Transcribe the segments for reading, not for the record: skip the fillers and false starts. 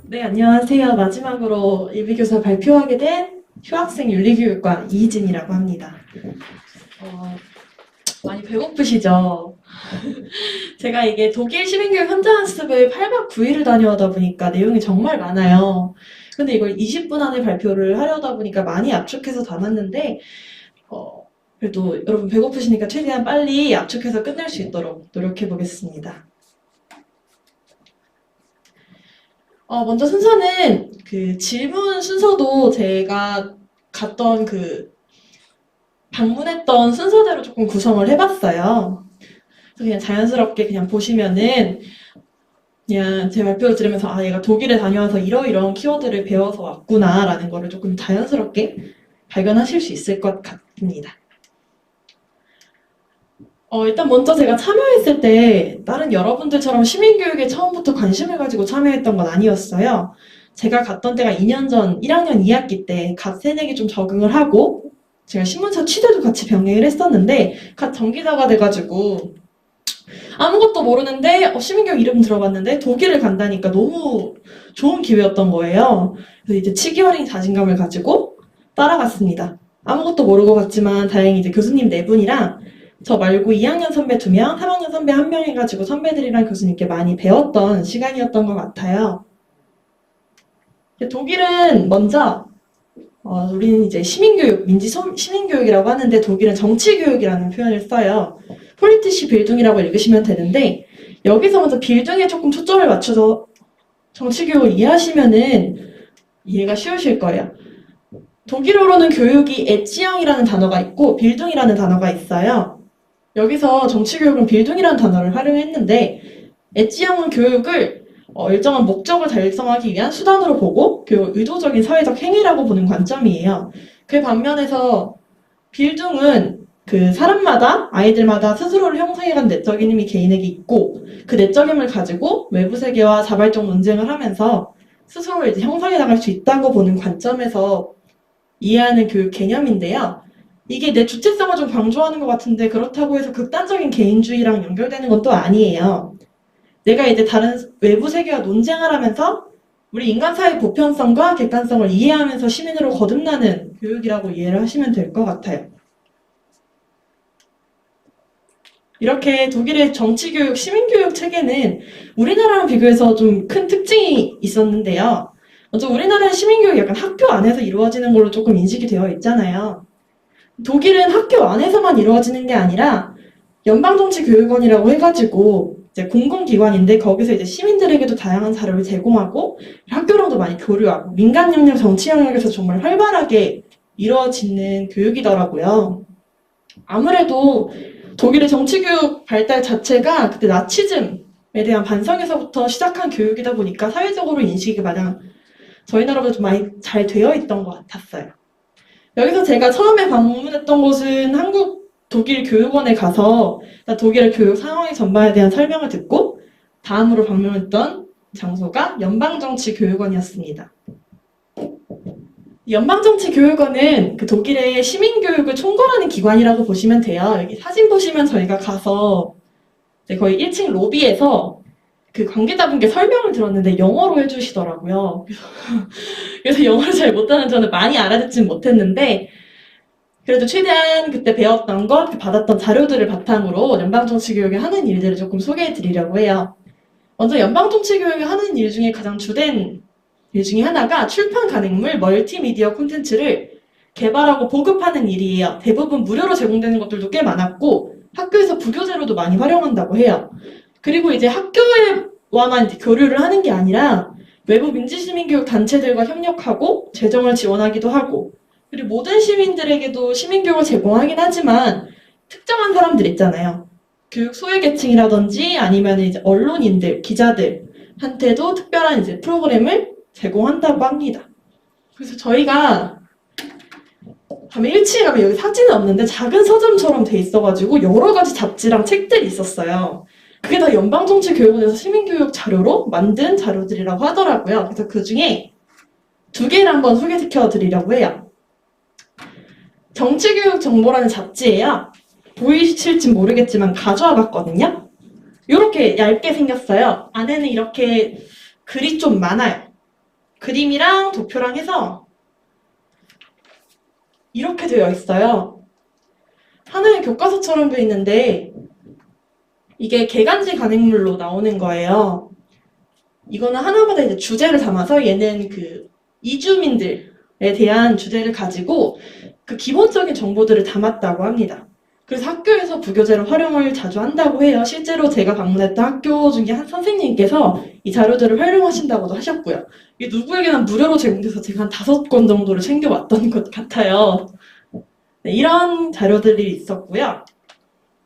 네, 안녕하세요. 마지막으로 예비교사 발표하게 된 휴학생 윤리교육과 이희진이라고 합니다. 많이 배고프시죠? 제가 이게 독일 시민교육 현장학습을 8박 9일을 다녀오다 보니까 내용이 정말 많아요. 근데 이걸 20분 안에 발표를 하려다 보니까 많이 압축해서 담았는데, 그래도 여러분 배고프시니까 최대한 빨리 압축해서 끝낼 수 있도록 노력해 보겠습니다. 먼저 순서는 그 질문 순서도 제가 갔던 방문했던 순서대로 조금 구성을 해봤어요. 그래서 그냥 자연스럽게 그냥 보시면은 그냥 제 발표를 들으면서 아, 얘가 독일에 다녀와서 이러이러한 키워드를 배워서 왔구나라는 거를 조금 자연스럽게 발견하실 수 있을 것 같습니다. 일단 먼저 제가 참여했을 때 다른 여러분들처럼 시민교육에 처음부터 관심을 가지고 참여했던 건 아니었어요. 제가 갔던 때가 2년 전 1학년 2학기 때 갓 새내기 좀 적응을 하고 제가 신문사 취재도 같이 병행을 했었는데 갓 정기자가 돼가지고 아무것도 모르는데 시민교육 이름 들어봤는데 독일을 간다니까 너무 좋은 기회였던 거예요. 그래서 이제 치기 어린 자신감을 가지고 따라갔습니다. 아무것도 모르고 갔지만 다행히 이제 교수님 4분이랑 저 말고 2학년 선배 2명, 3학년 선배 1명 해가지고 선배들이랑 교수님께 많이 배웠던 시간이었던 것 같아요. 독일은 먼저 우리는 이제 시민교육, 시민교육이라고 하는데 독일은 정치교육이라는 표현을 써요. 폴리티시 빌둥이라고 읽으시면 되는데 여기서 먼저 빌둥에 조금 초점을 맞춰서 정치교육을 이해하시면은 이해가 쉬우실 거예요. 독일어로는 교육이 에지형이라는 단어가 있고 빌둥이라는 단어가 있어요. 여기서 정치교육은 빌둥이라는 단어를 활용했는데 엣지형은 교육을 일정한 목적을 달성하기 위한 수단으로 보고 교육을 의도적인 사회적 행위라고 보는 관점이에요. 그 반면에서 빌둥은 그 사람마다 아이들마다 스스로를 형성해간 내적인 힘이 개인에게 있고 그 내적 힘을 가지고 외부 세계와 자발적 논쟁을 하면서 스스로를 이제 형성해 나갈 수 있다고 보는 관점에서 이해하는 교육 개념인데요. 이게 내 주체성을 좀 강조하는 것 같은데 그렇다고 해서 극단적인 개인주의랑 연결되는 건 또 아니에요. 내가 이제 다른 외부 세계와 논쟁을 하면서 우리 인간 사회의 보편성과 객관성을 이해하면서 시민으로 거듭나는 교육이라고 이해를 하시면 될 것 같아요. 이렇게 독일의 정치교육, 시민교육 체계는 우리나라랑 비교해서 좀 큰 특징이 있었는데요. 먼저 우리나라의 시민교육이 약간 학교 안에서 이루어지는 걸로 조금 인식이 되어 있잖아요. 독일은 학교 안에서만 이루어지는 게 아니라 연방정치교육원이라고 해가지고 이제 공공기관인데 거기서 이제 시민들에게도 다양한 자료를 제공하고 학교랑도 많이 교류하고 민간 영역, 정치 영역에서 정말 활발하게 이루어지는 교육이더라고요. 아무래도 독일의 정치교육 발달 자체가 그때 나치즘에 대한 반성에서부터 시작한 교육이다 보니까 사회적으로 인식이 마냥 저희 나라보다 좀 많이 잘 되어 있던 것 같았어요. 여기서 제가 처음에 방문했던 곳은 한국 독일 교육원에 가서 독일의 교육 상황의 전반에 대한 설명을 듣고 다음으로 방문했던 장소가 연방정치교육원이었습니다. 연방정치교육원은 그 독일의 시민교육을 총괄하는 기관이라고 보시면 돼요. 여기 사진 보시면 저희가 가서 거의 1층 로비에서 그 관계자분께 설명을 들었는데 영어로 해주시더라고요. 그래서 영어를 잘 못하는 저는 많이 알아듣진 못했는데 그래도 최대한 그때 배웠던 것, 받았던 자료들을 바탕으로 연방정치교육에 하는 일들을 조금 소개해 드리려고 해요. 먼저 연방정치교육이 하는 일 중에 가장 주된 일 중에 하나가 출판 간행물, 멀티미디어 콘텐츠를 개발하고 보급하는 일이에요. 대부분 무료로 제공되는 것들도 꽤 많았고 학교에서 부교재로도 많이 활용한다고 해요. 그리고 이제 학교와만 이제 교류를 하는 게 아니라 외부 민주시민교육 단체들과 협력하고 재정을 지원하기도 하고 그리고 모든 시민들에게도 시민교육을 제공하긴 하지만 특정한 사람들 있잖아요. 교육 소외계층이라든지 아니면 이제 언론인들, 기자들한테도 특별한 이제 프로그램을 제공한다고 합니다. 그래서 저희가 가면 1층에 가면 여기 사진은 없는데 작은 서점처럼 돼 있어가지고 여러 가지 잡지랑 책들이 있었어요. 그게 다 연방정치교육원에서 시민교육 자료로 만든 자료들이라고 하더라고요. 그래서 그 중에 2개를 한번 소개시켜 드리려고 해요. 정치교육 정보라는 잡지예요. 보이실지 모르겠지만 가져와 봤거든요. 이렇게 얇게 생겼어요. 안에는 이렇게 글이 좀 많아요. 그림이랑 도표랑 해서 이렇게 되어 있어요. 하나의 교과서처럼 되어 있는데 이게 개간지 간행물로 나오는 거예요. 이거는 하나마다 이제 주제를 담아서 얘는 그 이주민들에 대한 주제를 가지고 그 기본적인 정보들을 담았다고 합니다. 그래서 학교에서 부교재로 활용을 자주 한다고 해요. 실제로 제가 방문했던 학교 중에 한 선생님께서 이 자료들을 활용하신다고도 하셨고요. 이게 누구에게나 무료로 제공돼서 제가 한 5권 정도를 챙겨왔던 것 같아요. 네, 이런 자료들이 있었고요.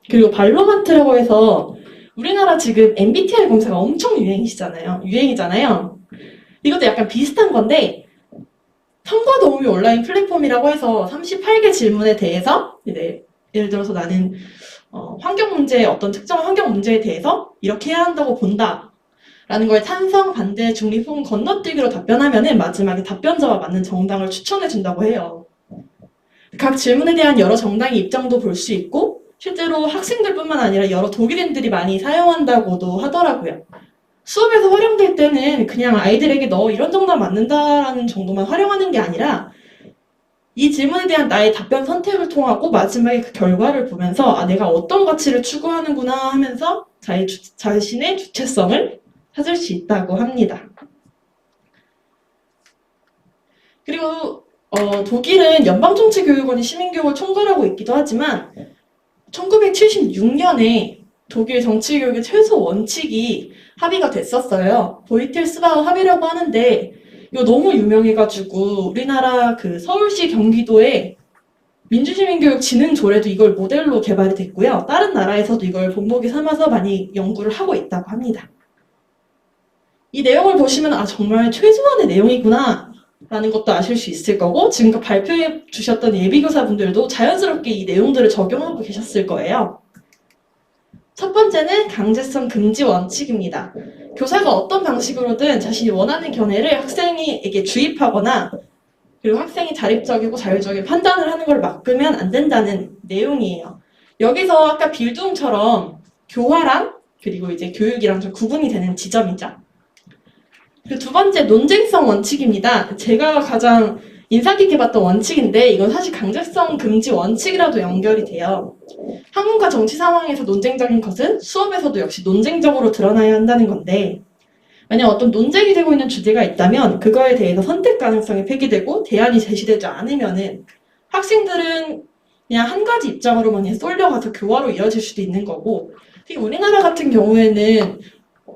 그리고 발로마트라고 해서 우리나라 지금 MBTI 검사가 엄청 유행이잖아요. 이것도 약간 비슷한 건데 선거 도우미 온라인 플랫폼이라고 해서 38개 질문에 대해서 예를 들어서 나는 환경 문제 어떤 특정 환경 문제에 대해서 이렇게 해야 한다고 본다. 라는 거에 찬성, 반대, 중립 혹은 건너뛰기로 답변하면은 마지막에 답변자와 맞는 정당을 추천해 준다고 해요. 각 질문에 대한 여러 정당의 입장도 볼 수 있고 실제로 학생들뿐만 아니라 여러 독일인들이 많이 사용한다고도 하더라고요. 수업에서 활용될 때는 그냥 아이들에게 너 이런 정답 맞는다라는 정도만 활용하는 게 아니라 이 질문에 대한 나의 답변 선택을 통하고 마지막에 그 결과를 보면서 아, 내가 어떤 가치를 추구하는구나 하면서 자신의 주체성을 찾을 수 있다고 합니다. 그리고 독일은 연방정치교육원이 시민교육을 총괄하고 있기도 하지만 1976년에 독일 정치교육의 최소 원칙이 합의가 됐었어요. 보이텔스바흐 합의라고 하는데 이거 너무 유명해가지고 우리나라 그 서울시 경기도의 민주시민교육진흥조례도 이걸 모델로 개발이 됐고요. 다른 나라에서도 이걸 본보기 삼아서 많이 연구를 하고 있다고 합니다. 이 내용을 보시면 아 정말 최소한의 내용이구나 라는 것도 아실 수 있을 거고 지금껏 발표해 주셨던 예비교사분들도 자연스럽게 이 내용들을 적용하고 계셨을 거예요. 첫 번째는 강제성 금지 원칙입니다. 교사가 어떤 방식으로든 자신이 원하는 견해를 학생에게 주입하거나 그리고 학생이 자립적이고 자율적인 판단을 하는 걸 막으면 안 된다는 내용이에요. 여기서 아까 빌둥처럼 교화랑 그리고 이제 교육이랑 좀 구분이 되는 지점이죠. 그 두 번째 논쟁성 원칙입니다. 제가 가장 인상 깊게 봤던 원칙인데 이건 사실 강제성 금지 원칙이라도 연결이 돼요. 학문과 정치 상황에서 논쟁적인 것은 수업에서도 역시 논쟁적으로 드러나야 한다는 건데 만약 어떤 논쟁이 되고 있는 주제가 있다면 그거에 대해서 선택 가능성이 폐기되고 대안이 제시되지 않으면은 학생들은 그냥 한 가지 입장으로만 쏠려가서 교화로 이어질 수도 있는 거고 특히 우리나라 같은 경우에는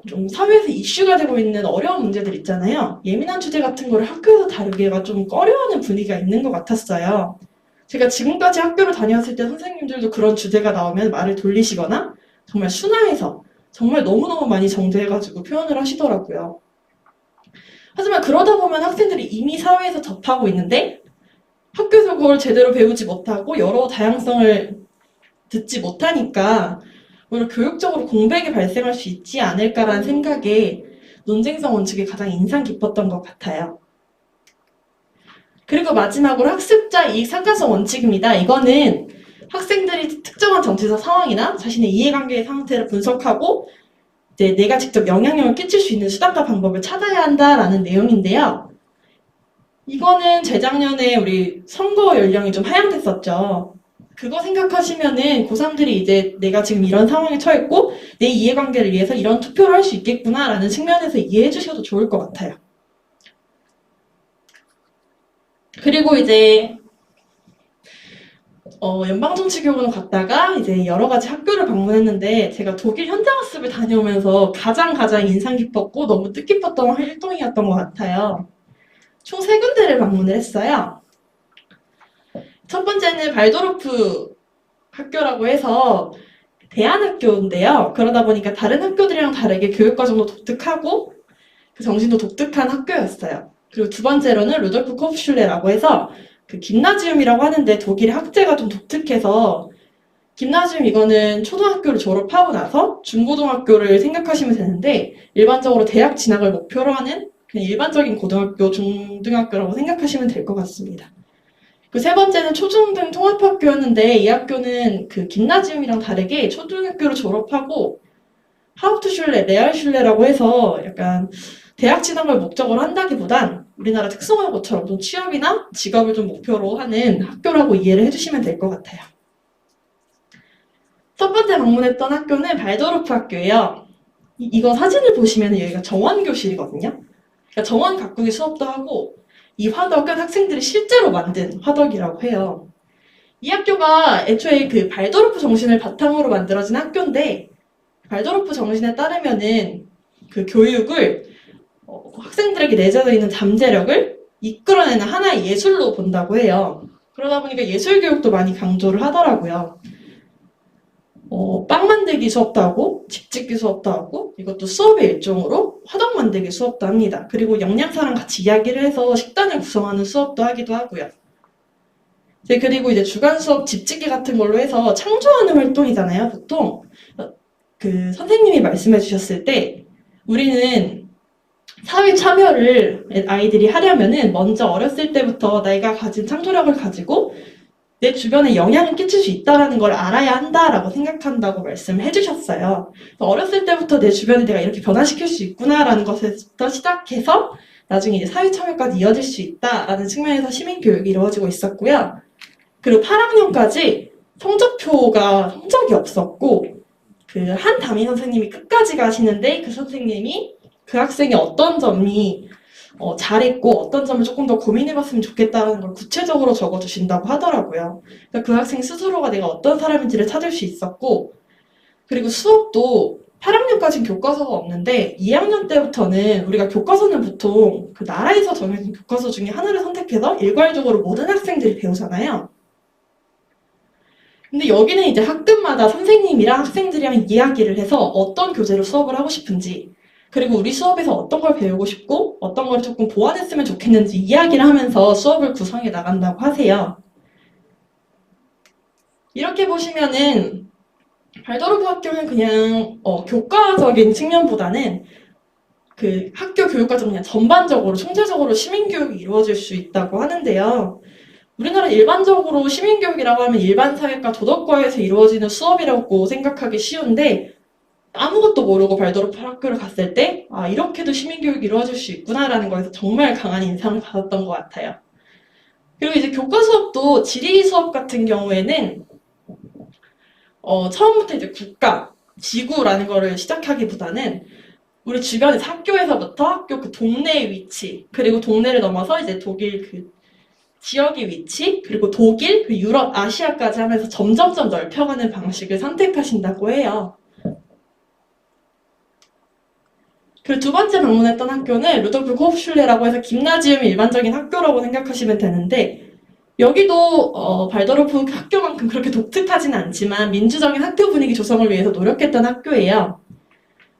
좀 사회에서 이슈가 되고 있는 어려운 문제들 있잖아요. 예민한 주제 같은 거를 학교에서 다루기가 좀 꺼려하는 분위기가 있는 것 같았어요. 제가 지금까지 학교를 다녔을 때 선생님들도 그런 주제가 나오면 말을 돌리시거나 정말 순화해서 정말 너무너무 많이 정제해가지고 표현을 하시더라고요. 하지만 그러다 보면 학생들이 이미 사회에서 접하고 있는데 학교에서 그걸 제대로 배우지 못하고 여러 다양성을 듣지 못하니까 오히려 교육적으로 공백이 발생할 수 있지 않을까라는 생각에 논쟁성 원칙이 가장 인상 깊었던 것 같아요. 그리고 마지막으로 학습자 이익 상관성 원칙입니다. 이거는 학생들이 특정한 정치적 상황이나 자신의 이해관계의 상태를 분석하고 이제 내가 직접 영향력을 끼칠 수 있는 수단과 방법을 찾아야 한다라는 내용인데요. 이거는 재작년에 우리 선거 연령이 좀 하향됐었죠. 그거 생각하시면은 고3들이 이제 내가 지금 이런 상황에 처했고 내 이해관계를 위해서 이런 투표를 할 수 있겠구나라는 측면에서 이해해 주셔도 좋을 것 같아요. 그리고 이제 연방정치교육원 갔다가 이제 여러 가지 학교를 방문했는데 제가 독일 현장학습을 다녀오면서 가장 인상 깊었고 너무 뜻깊었던 활동이었던 것 같아요. 총 3군데를 방문을 했어요. 첫 번째는 발도르프 학교라고 해서 대안학교인데요. 그러다 보니까 다른 학교들이랑 다르게 교육과정도 독특하고 그 정신도 독특한 학교였어요. 그리고 두 번째로는 루돌프 코프슐레라고 해서 그 김나지움이라고 하는데 독일의 학제가 좀 독특해서 김나지움 이거는 초등학교를 졸업하고 나서 중고등학교를 생각하시면 되는데 일반적으로 대학 진학을 목표로 하는 그냥 일반적인 고등학교, 중등학교라고 생각하시면 될 것 같습니다. 그 세 번째는 초중등 통합학교였는데 이 학교는 그 김나지움이랑 다르게 초등학교를 졸업하고 하우프트슐레, 레알슐레라고 해서 약간 대학 진학을 목적으로 한다기보단 우리나라 특성화고처럼 좀 취업이나 직업을 좀 목표로 하는 학교라고 이해를 해주시면 될 것 같아요. 첫 번째 방문했던 학교는 발도르프 학교예요. 이거 사진을 보시면 여기가 정원교실이거든요. 그러니까 정원 가꾸기 수업도 하고 이 화덕은 학생들이 실제로 만든 화덕이라고 해요. 이 학교가 애초에 그 발도르프 정신을 바탕으로 만들어진 학교인데 발도르프 정신에 따르면은 그 교육을 학생들에게 내재되어 있는 잠재력을 이끌어내는 하나의 예술로 본다고 해요. 그러다 보니까 예술 교육도 많이 강조를 하더라고요. 빵 만들기 수업도 하고 집 짓기 수업도 하고 이것도 수업의 일종으로 화덕 만들기 수업도 합니다. 그리고 영양사랑 같이 이야기를 해서 식단을 구성하는 수업도 하기도 하고요. 그리고 이제 주간 수업 집 짓기 같은 걸로 해서 창조하는 활동이잖아요, 보통. 그 선생님이 말씀해 주셨을 때 우리는 사회 참여를 아이들이 하려면은 먼저 어렸을 때부터 내가 가진 창조력을 가지고 내 주변에 영향을 끼칠 수 있다는 걸 알아야 한다라고 생각한다고 말씀을 해주셨어요. 어렸을 때부터 내 주변을 내가 이렇게 변화시킬 수 있구나라는 것에서 시작해서 나중에 이제 사회 참여까지 이어질 수 있다라는 측면에서 시민교육이 이루어지고 있었고요. 그리고 8학년까지 성적이 없었고 그 한 담임 선생님이 끝까지 가시는데 그 선생님이 그 학생이 어떤 점이 잘했고 어떤 점을 조금 더 고민해봤으면 좋겠다는 걸 구체적으로 적어주신다고 하더라고요. 그러니까 그 학생 스스로가 내가 어떤 사람인지를 찾을 수 있었고 그리고 수업도 8학년까지는 교과서가 없는데 2학년 때부터는 우리가 교과서는 보통 그 나라에서 정해진 교과서 중에 하나를 선택해서 일괄적으로 모든 학생들이 배우잖아요. 근데 여기는 이제 학급마다 선생님이랑 학생들이랑 이야기를 해서 어떤 교재로 수업을 하고 싶은지 그리고 우리 수업에서 어떤 걸 배우고 싶고 어떤 걸 조금 보완했으면 좋겠는지 이야기를 하면서 수업을 구성해 나간다고 하세요. 이렇게 보시면은 발도르프 학교는 그냥 교과적인 측면보다는 그 학교 교육과정 그냥 전반적으로 총체적으로 시민교육이 이루어질 수 있다고 하는데요. 우리나라 일반적으로 시민교육이라고 하면 일반 사회과 도덕과에서 이루어지는 수업이라고 생각하기 쉬운데 아무것도 모르고 발도르프 학교를 갔을 때 이렇게도 시민교육이 이루어질 수 있구나라는 거에서 정말 강한 인상을 받았던 것 같아요. 그리고 이제 교과 수업도 지리 수업 같은 경우에는 처음부터 이제 국가, 지구라는 거를 시작하기보다는 우리 주변에서 학교에서부터 학교 그 동네의 위치 그리고 동네를 넘어서 이제 독일 그 지역의 위치, 그리고 독일, 그 유럽, 아시아까지 하면서 점점점 넓혀가는 방식을 선택하신다고 해요. 그리고 두 번째 방문했던 학교는 루돌프 호프슐레라고 해서 김나지움이 일반적인 학교라고 생각하시면 되는데 여기도 발도르프 학교만큼 그렇게 독특하지는 않지만 민주적인 학교 분위기 조성을 위해서 노력했던 학교예요.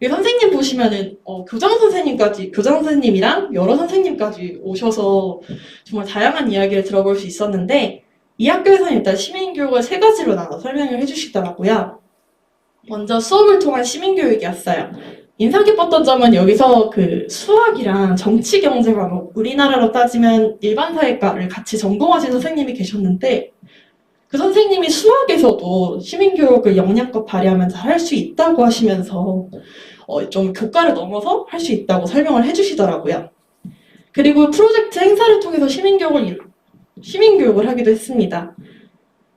선생님 보시면은 교장 선생님이랑 여러 선생님까지 오셔서 정말 다양한 이야기를 들어볼 수 있었는데 이 학교에서는 일단 시민교육을 세 가지로 나눠 설명을 해주시더라고요. 먼저 수업을 통한 시민교육이었어요. 인상 깊었던 점은 여기서 그 수학이랑 정치 경제 과목, 우리나라로 따지면 일반 사회과를 같이 전공하신 선생님이 계셨는데 그 선생님이 수학에서도 시민교육을 역량껏 발휘하면 잘 할 수 있다고 하시면서 좀 교과를 넘어서 할 수 있다고 설명을 해주시더라고요. 그리고 프로젝트 행사를 통해서 시민교육을 하기도 했습니다.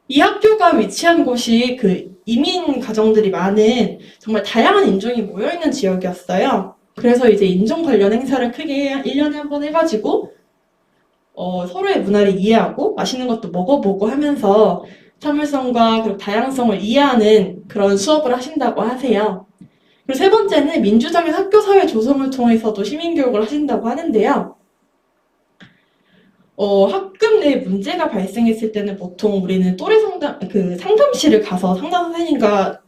이 학교가 위치한 곳이 그 이민 가정들이 많은 정말 다양한 인종이 모여있는 지역이었어요. 그래서 이제 인종 관련 행사를 크게 1년에 한 번 해가지고 서로의 문화를 이해하고 맛있는 것도 먹어보고 하면서 참을성과 그리고 다양성을 이해하는 그런 수업을 하신다고 하세요. 그리고 세 번째는 민주적인 학교 사회 조성을 통해서도 시민교육을 하신다고 하는데요. 학급 내에 문제가 발생했을 때는 보통 우리는 또래 상담실을 가서 상담 선생님과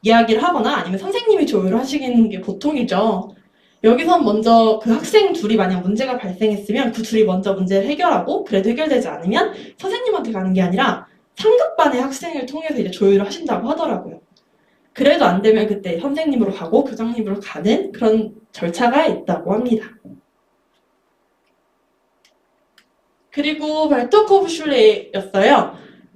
이야기를 하거나 아니면 선생님이 조율을 하시는 게 보통이죠. 여기선 먼저 그 학생 둘이 만약 문제가 발생했으면 그 둘이 먼저 문제를 해결하고 그래도 해결되지 않으면 선생님한테 가는 게 아니라 상급반의 학생을 통해서 이제 조율을 하신다고 하더라고요. 그래도 안 되면 그때 선생님으로 가고 교장님으로 가는 그런 절차가 있다고 합니다. 그리고 발토코브 슐레였어요.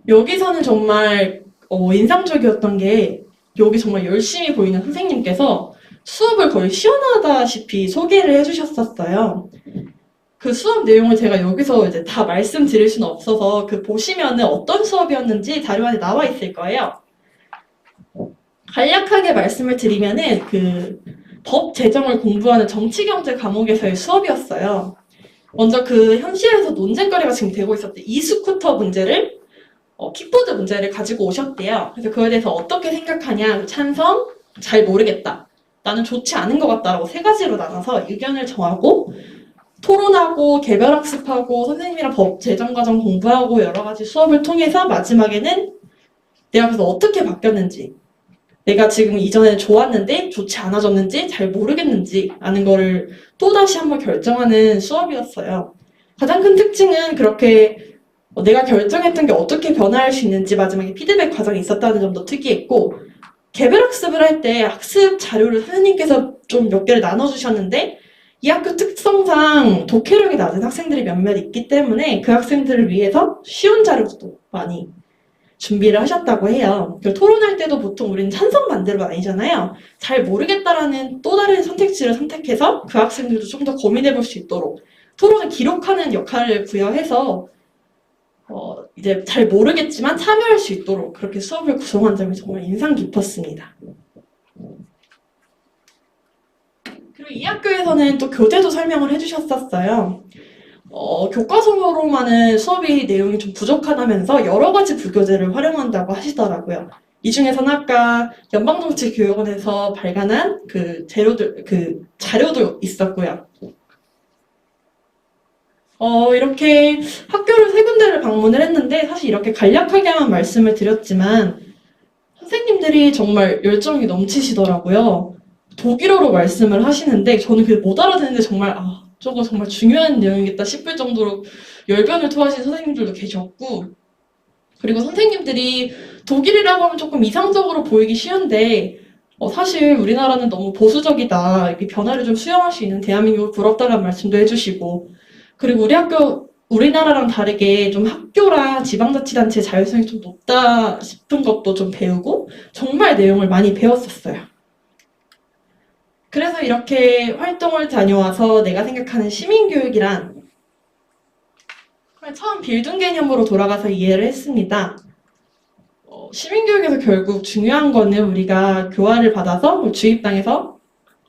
여기서는 정말 인상적이었던 게 여기 정말 열심히 보이는 선생님께서 수업을 거의 시연하다시피 소개를 해주셨었어요. 그 수업 내용을 제가 여기서 이제 다 말씀드릴 수는 없어서 그 보시면은 어떤 수업이었는지 자료 안에 나와 있을 거예요. 간략하게 말씀을 드리면은 그 법 제정을 공부하는 정치경제 과목에서의 수업이었어요. 먼저 그 현실에서 논쟁거리가 지금 되고 있었대. 이스쿠터 문제를 킥보드 문제를 가지고 오셨대요. 그래서 그거에 대해서 어떻게 생각하냐? 찬성? 잘 모르겠다. 나는 좋지 않은 것 같다라고 세 가지로 나눠서 의견을 정하고 토론하고 개별학습하고 선생님이랑 법 제정 과정 공부하고 여러 가지 수업을 통해서 마지막에는 내가 그래서 어떻게 바뀌었는지 내가 지금 이전에 좋았는데 좋지 않아졌는지 잘 모르겠는지 아는 거를 또다시 한번 결정하는 수업이었어요. 가장 큰 특징은 그렇게 내가 결정했던 게 어떻게 변화할 수 있는지 마지막에 피드백 과정이 있었다는 점도 특이했고 개별학습을 할 때 학습 자료를 선생님께서 좀 몇 개를 나눠주셨는데 이 학교 특성상 독해력이 낮은 학생들이 몇몇 있기 때문에 그 학생들을 위해서 쉬운 자료도 많이 준비를 하셨다고 해요. 토론할 때도 보통 우리는 찬성 반대로 아니잖아요. 잘 모르겠다라는 또 다른 선택지를 선택해서 그 학생들도 좀 더 고민해 볼 수 있도록 토론을 기록하는 역할을 부여해서 이제 잘 모르겠지만 참여할 수 있도록 그렇게 수업을 구성한 점이 정말 인상 깊었습니다. 그리고 이 학교에서는 또 교재도 설명을 해주셨었어요. 교과서로만은 수업이 내용이 좀 부족하다면서 여러 가지 부교재를 활용한다고 하시더라고요. 이 중에서는 아까 연방정치교육원에서 발간한 그 자료도 있었고요. 이렇게 학교를 세 군데를 방문을 했는데 사실 이렇게 간략하게만 말씀을 드렸지만 선생님들이 정말 열정이 넘치시더라고요. 독일어로 말씀을 하시는데 저는 그게 못 알아듣는데 정말 저거 정말 중요한 내용이겠다 싶을 정도로 열변을 토하신 선생님들도 계셨고 그리고 선생님들이 독일이라고 하면 조금 이상적으로 보이기 쉬운데 사실 우리나라는 너무 보수적이다. 이렇게 변화를 좀 수용할 수 있는 대한민국을 부럽다는 말씀도 해주시고 그리고 우리나라랑 다르게 좀 학교랑 지방자치단체의 자율성이 좀 높다 싶은 것도 좀 배우고 정말 내용을 많이 배웠었어요. 그래서 이렇게 활동을 다녀와서 내가 생각하는 시민교육이란 처음 빌딩 개념으로 돌아가서 이해를 했습니다. 시민교육에서 결국 중요한 거는 우리가 교화를 받아서 주입당해서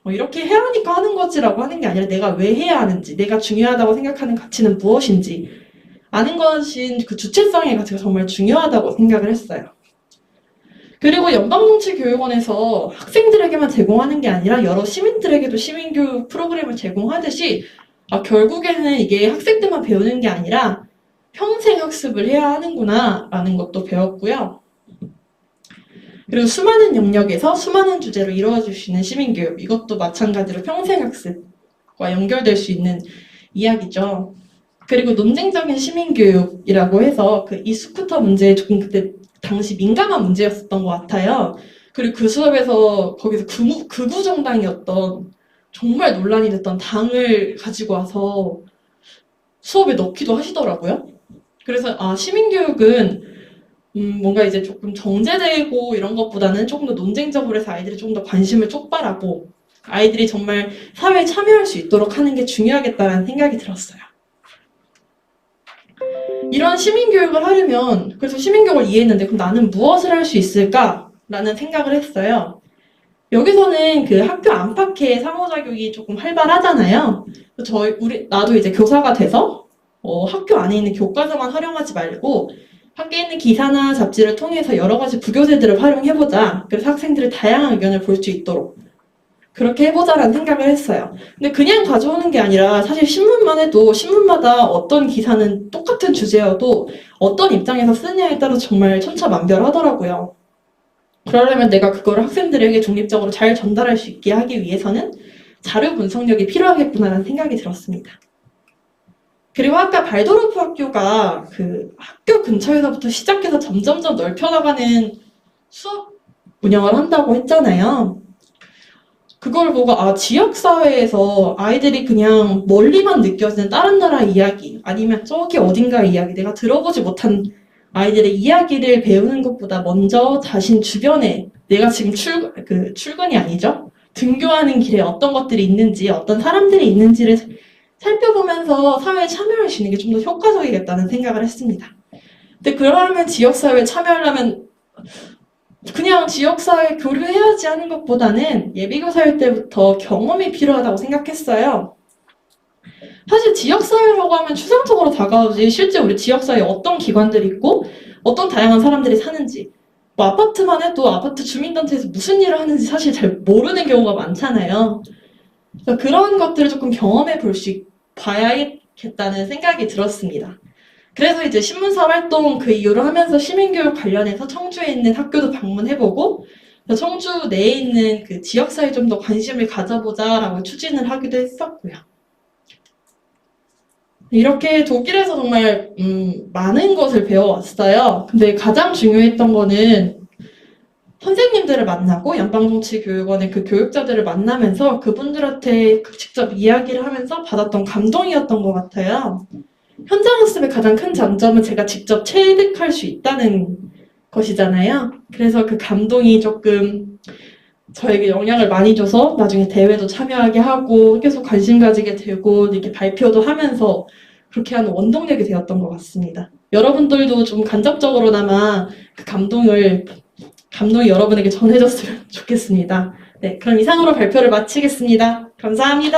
이렇게 해야 하니까 하는 거지라고 하는 게 아니라 내가 왜 해야 하는지, 내가 중요하다고 생각하는 가치는 무엇인지 아는 것인 그 주체성의 가치가 정말 중요하다고 생각을 했어요. 그리고 연방정치교육원에서 학생들에게만 제공하는 게 아니라 여러 시민들에게도 시민교육 프로그램을 제공하듯이 결국에는 이게 학생들만 배우는 게 아니라 평생 학습을 해야 하는구나 라는 것도 배웠고요. 그리고 수많은 영역에서 수많은 주제로 이루어질 수 있는 시민교육 이것도 마찬가지로 평생 학습과 연결될 수 있는 이야기죠. 그리고 논쟁적인 시민교육이라고 해서 그 이스쿠터 문제 조금 그때 당시 민감한 문제였었던 것 같아요. 그리고 그 수업에서 거기서 극우 정당이었던 정말 논란이 됐던 당을 가지고 와서 수업에 넣기도 하시더라고요. 그래서 시민교육은 뭔가 이제 조금 정제되고 이런 것보다는 조금 더 논쟁적으로 해서 아이들이 좀 더 관심을 촉발하고 아이들이 정말 사회에 참여할 수 있도록 하는 게 중요하겠다는 생각이 들었어요. 이런 시민교육을 하려면 그래서 시민교육을 이해했는데 그럼 나는 무엇을 할 수 있을까라는 생각을 했어요. 여기서는 그 학교 안팎의 상호작용이 조금 활발하잖아요. 나도 이제 교사가 돼서 학교 안에 있는 교과서만 활용하지 말고 밖에 있는 기사나 잡지를 통해서 여러 가지 부교재들을 활용해보자. 그래서 학생들의 다양한 의견을 볼 수 있도록 그렇게 해보자라는 생각을 했어요. 근데 그냥 가져오는 게 아니라 사실 신문만 해도 신문마다 어떤 기사는 똑같은 주제여도 어떤 입장에서 쓰느냐에 따라서 정말 천차만별하더라고요. 그러려면 내가 그거를 학생들에게 중립적으로 잘 전달할 수 있게 하기 위해서는 자료 분석력이 필요하겠구나라는 생각이 들었습니다. 그리고 아까 발도르프 학교가 그 학교 근처에서부터 시작해서 점점점 넓혀나가는 수업 운영을 한다고 했잖아요. 그걸 보고 아, 지역사회에서 아이들이 그냥 멀리만 느껴지는 다른 나라 이야기 아니면 저기 어딘가의 이야기 내가 들어보지 못한 아이들의 이야기를 배우는 것보다 먼저 자신 주변에 내가 지금 출근이 아니죠? 등교하는 길에 어떤 것들이 있는지 어떤 사람들이 있는지를 살펴보면서 사회에 참여할 수 있는 게 좀 더 효과적이겠다는 생각을 했습니다. 근데 그러면 지역사회에 참여하려면 그냥 지역사회 교류해야지 하는 것보다는 예비교사일 때부터 경험이 필요하다고 생각했어요. 사실 지역사회라고 하면 추상적으로 다가오지 실제 우리 지역사회에 어떤 기관들이 있고 어떤 다양한 사람들이 사는지 뭐 아파트만 해도 아파트 주민단체에서 무슨 일을 하는지 사실 잘 모르는 경우가 많잖아요. 그래서 그런 것들을 조금 경험해 봐야겠다는 생각이 들었습니다. 그래서 이제 신문사 활동 그 이후로 하면서 시민교육 관련해서 청주에 있는 학교도 방문해보고 청주 내에 있는 그 지역사회에 좀 더 관심을 가져보자라고 추진을 하기도 했었고요. 이렇게 독일에서 정말 많은 것을 배워왔어요. 근데 가장 중요했던 거는 선생님들을 만나고 연방정치교육원의 그 교육자들을 만나면서 그분들한테 직접 이야기를 하면서 받았던 감동이었던 것 같아요. 현장 학습의 가장 큰 장점은 제가 직접 체득할 수 있다는 것이잖아요. 그래서 그 감동이 조금 저에게 영향을 많이 줘서 나중에 대회도 참여하게 하고 계속 관심 가지게 되고 이렇게 발표도 하면서 그렇게 하는 원동력이 되었던 것 같습니다. 여러분들도 좀 간접적으로나마 그 감동이 여러분에게 전해졌으면 좋겠습니다. 네, 그럼 이상으로 발표를 마치겠습니다. 감사합니다.